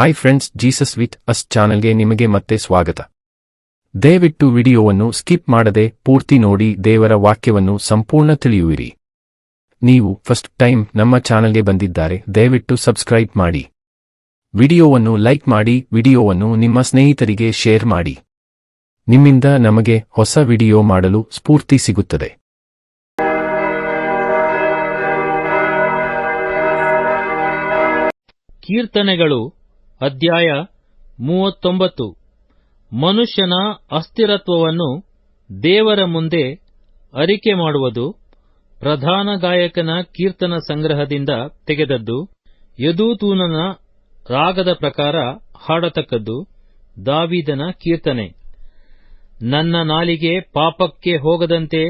Hi friends, Jesus with us ಚಾನೆಲ್ಗೆ ನಿಮಗೆ ಮತ್ತೆ ಸ್ವಾಗತ. ದಯವಿಟ್ಟು ವಿಡಿಯೋವನ್ನು ಸ್ಕಿಪ್ ಮಾಡದೆ ಪೂರ್ತಿ ನೋಡಿ ದೇವರ ವಾಕ್ಯವನ್ನು ಸಂಪೂರ್ಣ ತಿಳಿಯುವಿರಿ. ನೀವು ಫಸ್ಟ್ ಟೈಮ್ ನಮ್ಮ ಚಾನೆಲ್ಗೆ ಬಂದಿದ್ದಾರೆ, ದಯವಿಟ್ಟು ಸಬ್ಸ್ಕ್ರೈಬ್ ಮಾಡಿ. ವಿಡಿಯೋವನ್ನು ಲೈಕ್ ಮಾಡಿ, ವಿಡಿಯೋವನ್ನು ನಿಮ್ಮ ಸ್ನೇಹಿತರಿಗೆ ಶೇರ್ ಮಾಡಿ. ನಿಮ್ಮಿಂದ ನಮಗೆ ಹೊಸ ವಿಡಿಯೋ ಮಾಡಲು ಸ್ಫೂರ್ತಿ ಸಿಗುತ್ತದೆ. ಕೀರ್ತನೆಗಳು ಅಧ್ಯಾಯ 39. ಮನುಷ್ಯನ ಅಸ್ಥಿರತ್ವವನ್ನು ದೇವರ ಮುಂದೆ ಅರಿಕೆ ಮಾಡುವುದು. ಪ್ರಧಾನ ಗಾಯಕನ ಕೀರ್ತನ ಸಂಗ್ರಹದಿಂದ ತೆಗೆದದ್ದು. ಯದೂತೂನನ ರಾಗದ ಪ್ರಕಾರ ಹಾಡತಕ್ಕದ್ದು. ದಾವೀದನ ಕೀರ್ತನೆ. ನನ್ನ ನಾಲಿಗೆ ಪಾಪಕ್ಕೆ ಹೋಗದಂತೆ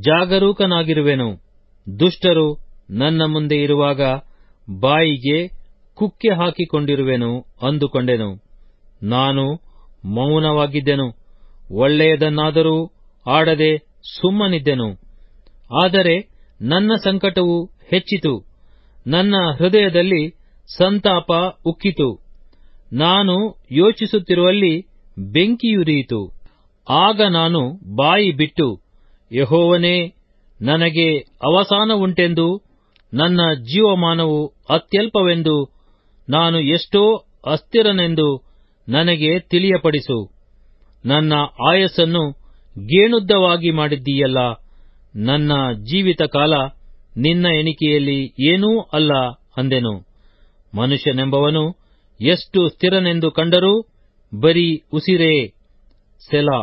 ಜಾಗರೂಕನಾಗಿರುವೆನು. ದುಷ್ಟರು ನನ್ನ ಮುಂದೆ ಇರುವಾಗ ಬಾಯಿಗೆ ಕುಕ್ಕೆ ಹಾಕಿಕೊಂಡಿರುವೆನು ಅಂದುಕೊಂಡೆನು. ನಾನು ಮೌನವಾಗಿದ್ದೆನು, ಒಳ್ಳೆಯದನ್ನಾದರೂ ಆಡದೆ ಸುಮ್ಮನಿದ್ದೆನು. ಆದರೆ ನನ್ನ ಸಂಕಟವು ಹೆಚ್ಚಿತು, ನನ್ನ ಹೃದಯದಲ್ಲಿ ಸಂತಾಪ ಉಕ್ಕಿತು. ನಾನು ಯೋಚಿಸುತ್ತಿರುವಲ್ಲಿ ಬೆಂಕಿಯುರಿಯಿತು. ಆಗ ನಾನು ಬಾಯಿ ಬಿಟ್ಟು, ಯೆಹೋವನೇ, ನನಗೆ ಅವಸಾನವುಂಟೆಂದು, ನನ್ನ ಜೀವಮಾನವು ಅತ್ಯಲ್ಪವೆಂದು, ನಾನು ಎಷ್ಟೋ ಅಸ್ಥಿರನೆಂದು ನನಗೆ ತಿಳಿಯಪಡಿಸು. ನನ್ನ ಆಯಸ್ಸನ್ನು ಗೇಣುದ್ದವಾಗಿ ಮಾಡಿದ್ದೀಯಲ್ಲ. ನನ್ನ ಜೀವಿತ ಕಾಲ ನಿನ್ನ ಎಣಿಕೆಯಲ್ಲಿ ಏನೂ ಅಲ್ಲ ಅಂದೆನು. ಮನುಷ್ಯನೆಂಬವನು ಎಷ್ಟು ಸ್ಥಿರನೆಂದು ಕಂಡರೂ ಬರೀ ಉಸಿರೇ. ಸೆಲಾ.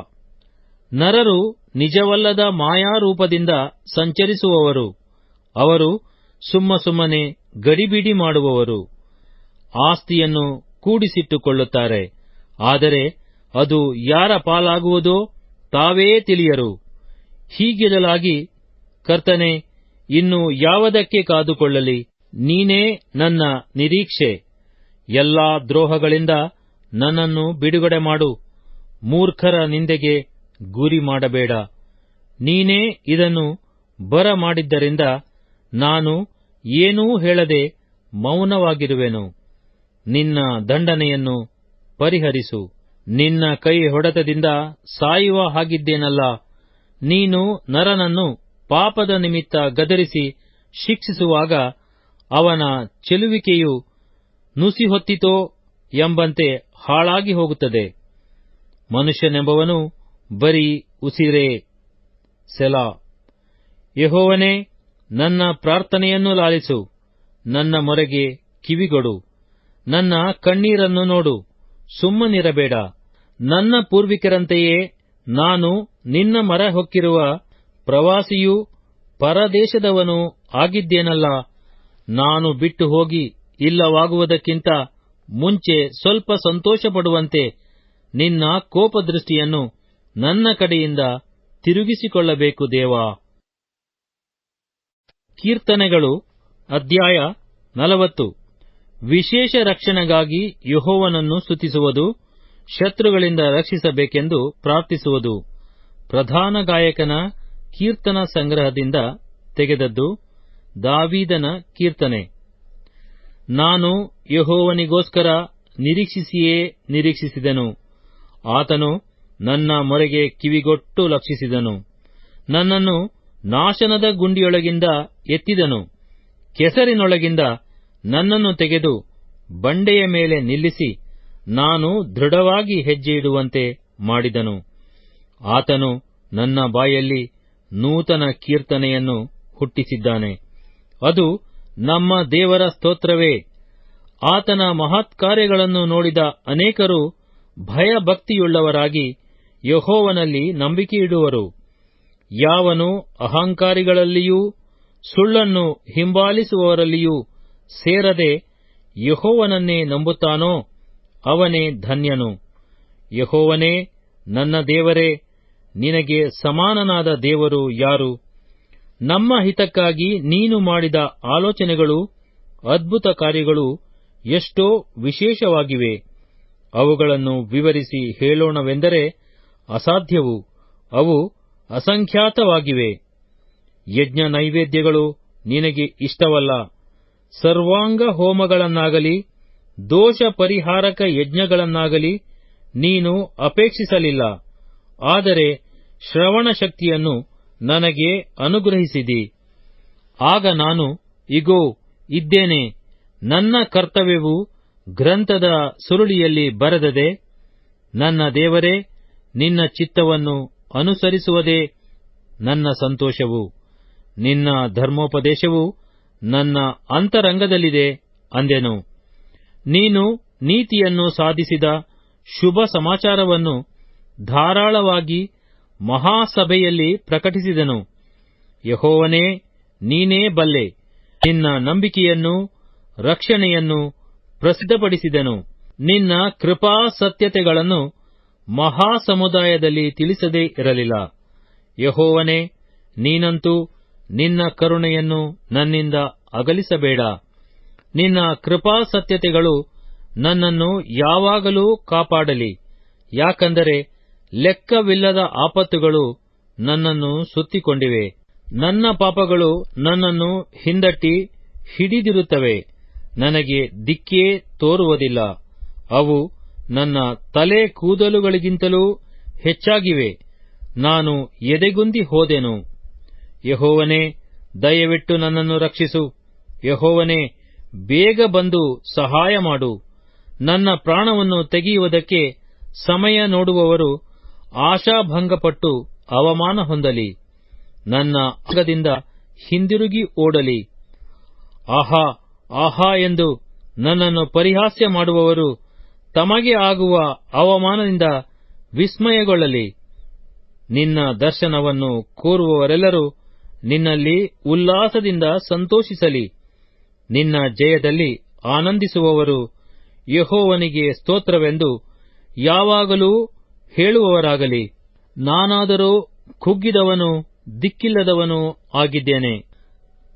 ನರರು ನಿಜವಲ್ಲದ ಮಾಯಾರೂಪದಿಂದ ಸಂಚರಿಸುವವರು. ಅವರು ಸುಮ್ಮನೆ ಗಡಿಬಿಡಿ ಮಾಡುವವರು. ಆಸ್ತಿಯನ್ನು ಕೂಡಿಸಿಟ್ಟುಕೊಳ್ಳುತ್ತಾರೆ, ಆದರೆ ಅದು ಯಾರ ಪಾಲಾಗುವುದೋ ತಾವೇ ತಿಳಿಯರು. ಹೀಗಿರಲಾಗಿ, ಕರ್ತನೇ, ಇನ್ನು ಯಾವುದಕ್ಕೆ ಕಾದುಕೊಳ್ಳಲಿ? ನೀನೇ ನನ್ನ ನಿರೀಕ್ಷೆ. ಎಲ್ಲಾ ದ್ರೋಹಗಳಿಂದ ನನ್ನನ್ನು ಬಿಡುಗಡೆ ಮಾಡು. ಮೂರ್ಖರ ನಿಂದೆಗೆ ಗುರಿ ಮಾಡಬೇಡ. ನೀನೇ ಇದನ್ನು ಬರಮಾಡಿದ್ದರಿಂದ ನಾನು ಏನೂ ಹೇಳದೆ ಮೌನವಾಗಿರುವೆನು. ನಿನ್ನ ದಂಡನೆಯನ್ನು ಪರಿಹರಿಸು. ನಿನ್ನ ಕೈ ಹೊಡೆತದಿಂದ ಸಾಯುವ ಹಾಗಿದ್ದೇನಲ್ಲ. ನೀನು ನರನನ್ನು ಪಾಪದ ನಿಮಿತ್ತ ಗದರಿಸಿ ಶಿಕ್ಷಿಸುವಾಗ ಅವನ ಚೆಲುವಿಕೆಯು ನುಸಿಹೊತ್ತಿತೋ ಎಂಬಂತೆ ಹಾಳಾಗಿ ಹೋಗುತ್ತದೆ. ಮನುಷ್ಯನೆಂಬವನು ಬರೀ ಉಸಿರೇ. ಸೆಲಾ. ಯೆಹೋವನೇ, ನನ್ನ ಪ್ರಾರ್ಥನೆಯನ್ನು ಲಾಲಿಸು. ನನ್ನ ಮೊರೆಗೆ ಕಿವಿಗೊಡು. ನನ್ನ ಕಣ್ಣೀರನ್ನು ನೋಡು, ಸುಮ್ಮನಿರಬೇಡ. ನನ್ನ ಪೂರ್ವಿಕರಂತೆಯೇ ನಾನು ನಿನ್ನ ಮೊರೆ ಹೊಕ್ಕಿರುವ ಪ್ರವಾಸಿಯೂ ಪರದೇಶದವನೂ ಆಗಿದ್ದೇನಲ್ಲ. ನಾನು ಬಿಟ್ಟು ಹೋಗಿ ಇಲ್ಲವಾಗುವುದಕ್ಕಿಂತ ಮುಂಚೆ ಸ್ವಲ್ಪ ಸಂತೋಷಪಡುವಂತೆ ನಿನ್ನ ಕೋಪದೃಷ್ಟಿಯನ್ನು ನನ್ನ ಕಡೆಯಿಂದ ತಿರುಗಿಸಿಕೊಳ್ಳಬೇಕು ದೇವಾ. ಕೀರ್ತನೆಗಳು ಅಧ್ಯಾಯ 40. ವಿಶೇಷ ರಕ್ಷಣೆಗಾಗಿ ಯೆಹೋವನನ್ನು ಸ್ತುತಿಸುವುದು. ಶತ್ರುಗಳಿಂದ ರಕ್ಷಿಸಬೇಕೆಂದು ಪ್ರಾರ್ಥಿಸುವುದು. ಪ್ರಧಾನ ಗಾಯಕನ ಕೀರ್ತನ ಸಂಗ್ರಹದಿಂದ ತೆಗೆದದ್ದು. ದಾವೀದನ ಕೀರ್ತನೆ. ನಾನು ಯೆಹೋವನಿಗೋಸ್ಕರ ನಿರೀಕ್ಷಿಸಿಯೇ ನಿರೀಕ್ಷಿಸಿದೆನು. ಆತನು ನನ್ನ ಮೊರೆಗೆ ಕಿವಿಗೊಟ್ಟು ಲಕ್ಷಿಸಿದನು. ನನ್ನನ್ನು ನಾಶನದ ಗುಂಡಿಯೊಳಗಿಂದ ಎತ್ತಿದನು. ಕೆಸರಿನೊಳಗಿಂದ ನನ್ನನ್ನು ತೆಗೆದು ಬಂಡೆಯ ಮೇಲೆ ನಿಲ್ಲಿಸಿ, ನಾನು ದೃಢವಾಗಿ ಹೆಜ್ಜೆಯಿಡುವಂತೆ ಮಾಡಿದನು. ಆತನು ನನ್ನ ಬಾಯಲ್ಲಿ ನೂತನ ಕೀರ್ತನೆಯನ್ನು ಹುಟ್ಟಿಸಿದ್ದಾನೆ. ಅದು ನಮ್ಮ ದೇವರ ಸ್ತೋತ್ರವೇ. ಆತನ ಮಹತ್ಕಾರ್ಯಗಳನ್ನು ನೋಡಿದ ಅನೇಕರು ಭಯಭಕ್ತಿಯುಳ್ಳವರಾಗಿ ಯೆಹೋವನಲ್ಲಿ ನಂಬಿಕೆಯಿಡುವರು. ಯಾವನು ಅಹಂಕಾರಿಗಳಲ್ಲಿಯೂ ಸುಳ್ಳನ್ನು ಹಿಂಬಾಲಿಸುವವರಲ್ಲಿಯೂ ಸೇರದೆ ಯೆಹೋವನನ್ನೇ ನಂಬುತ್ತಾನೋ ಅವನೇ ಧನ್ಯನು. ಯೆಹೋವನೇ, ನನ್ನ ದೇವರೇ, ನಿನಗೆ ಸಮಾನನಾದ ದೇವರು ಯಾರು? ನಮ್ಮ ಹಿತಕ್ಕಾಗಿ ನೀನು ಮಾಡಿದ ಆಲೋಚನೆಗಳು, ಅದ್ಭುತ ಕಾರ್ಯಗಳು ಎಷ್ಟೋ ವಿಶೇಷವಾಗಿವೆ. ಅವುಗಳನ್ನು ವಿವರಿಸಿ ಹೇಳೋಣವೆಂದರೆ ಅಸಾಧ್ಯವು. ಅವು ಅಸಂಖ್ಯಾತವಾಗಿವೆ. ಯಜ್ಞ ನೈವೇದ್ಯಗಳು ನಿನಗೆ ಇಷ್ಟವಲ್ಲ. ಸರ್ವಾಂಗ ಹೋಮಗಳನ್ನಾಗಲಿ ದೋಷ ಪರಿಹಾರಕ ಯಜ್ಞಗಳನ್ನಾಗಲಿ ನೀನು ಅಪೇಕ್ಷಿಸಲಿಲ್ಲ. ಆದರೆ ಶ್ರವಣ ಶಕ್ತಿಯನ್ನು ನನಗೆ ಅನುಗ್ರಹಿಸಿದಿ. ಆಗ ನಾನು, ಇಗೋ ಇದ್ದೇನೆ, ನನ್ನ ಕರ್ತವ್ಯವು ಗ್ರಂಥದ ಸುರುಳಿಯಲ್ಲಿ ಬರೆದದೆ. ನನ್ನ ದೇವರೇ, ನಿನ್ನ ಚಿತ್ತವನ್ನು ಅನುಸರಿಸುವುದೇ ನನ್ನ ಸಂತೋಷವು. ನಿನ್ನ ಧರ್ಮೋಪದೇಶವು ನನ್ನ ಅಂತರಂಗದಲ್ಲಿದೆ ಅಂದೆನು. ನೀನು ನೀತಿಯನ್ನು ಸಾಧಿಸಿದ ಶುಭ ಸಮಾಚಾರವನ್ನು ಧಾರಾಳವಾಗಿ ಮಹಾಸಭೆಯಲ್ಲಿ ಪ್ರಕಟಿಸಿದನು. ಯೆಹೋವನೇ, ನೀನೇ ಬಲ್ಲೆ. ನಿನ್ನ ನಂಬಿಕೆಯನ್ನು, ರಕ್ಷಣೆಯನ್ನು ಪ್ರಸಿದ್ಧಪಡಿಸಿದನು. ನಿನ್ನ ಕೃಪಾಸತ್ಯತೆಗಳನ್ನು ಮಹಾಸಮುದಾಯದಲ್ಲಿ ತಿಳಿಸದೇ ಇರಲಿಲ್ಲ. ಯೆಹೋವನೇ, ನೀನಂತೂ ನಿನ್ನ ಕರುಣೆಯನ್ನು ನನ್ನಿಂದ ಅಗಲಿಸಬೇಡ. ನಿನ್ನ ಕೃಪಾಸತ್ಯತೆಗಳು ನನ್ನನ್ನು ಯಾವಾಗಲೂ ಕಾಪಾಡಲಿ. ಯಾಕಂದರೆ ಲೆಕ್ಕವಿಲ್ಲದ ಆಪತ್ತುಗಳು ನನ್ನನ್ನು ಸುತ್ತಿಕೊಂಡಿವೆ. ನನ್ನ ಪಾಪಗಳು ನನ್ನನ್ನು ಹಿಂದಟ್ಟಿ ಹಿಡಿದಿರುತ್ತವೆ. ನನಗೆ ದಿಕ್ಕೇ ತೋರುವುದಿಲ್ಲ. ಅವು ನನ್ನ ತಲೆ ಕೂದಲುಗಳಿಗಿಂತಲೂ ಹೆಚ್ಚಾಗಿವೆ. ನಾನು ಎದೆಗುಂದಿ ಹೋದೆನು. ಯೆಹೋವನೇ, ದಯವಿಟ್ಟು ನನ್ನನ್ನು ರಕ್ಷಿಸು. ಯೆಹೋವನೇ, ಬೇಗ ಬಂದು ಸಹಾಯ ಮಾಡು. ನನ್ನ ಪ್ರಾಣವನ್ನು ತೆಗೆಯುವುದಕ್ಕೆ ಸಮಯ ನೋಡುವವರು ಆಶಾಭಂಗಪಟ್ಟು ಅವಮಾನ ಹೊಂದಲಿ. ನನ್ನ ಅಂಗದಿಂದ ಹಿಂದಿರುಗಿ ಓಡಲಿ. ಆಹಾ, ಆಹಾ ಎಂದು ನನ್ನನ್ನು ಪರಿಹಾಸ್ಯ ಮಾಡುವವರು ತಮಗೆ ಆಗುವ ಅವಮಾನದಿಂದ ವಿಸ್ಮಯಗೊಳ್ಳಲಿ. ನಿನ್ನ ದರ್ಶನವನ್ನು ಕೋರುವವರೆಲ್ಲರೂ ನಿನ್ನಲ್ಲಿ ಉಲ್ಲಾಸದಿಂದ ಸಂತೋಷಿಸಲಿ. ನಿನ್ನ ಜಯದಲ್ಲಿ ಆನಂದಿಸುವವರು ಯೆಹೋವನಿಗೆ ಸ್ತೋತ್ರವೆಂದು ಯಾವಾಗಲೂ ಹೇಳುವವರಾಗಲಿ. ನಾನಾದರೋ ಕುಗ್ಗಿದವನು, ದಿಕ್ಕಿಲ್ಲದವನು ಆಗಿದ್ದೇನೆ.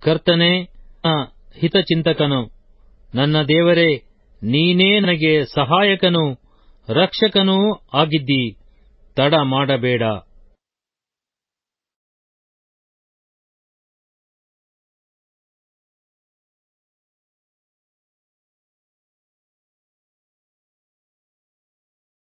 ಕರ್ತನೇ, ನನ್ನ ಹಿತಚಿಂತಕನು, ನನ್ನ ದೇವರೇ, ನೀನೇ ನನಗೆ ಸಹಾಯಕನೂ ರಕ್ಷಕನೂ ಆಗಿದ್ದೀ. ತಡ ಮಾಡಬೇಡ.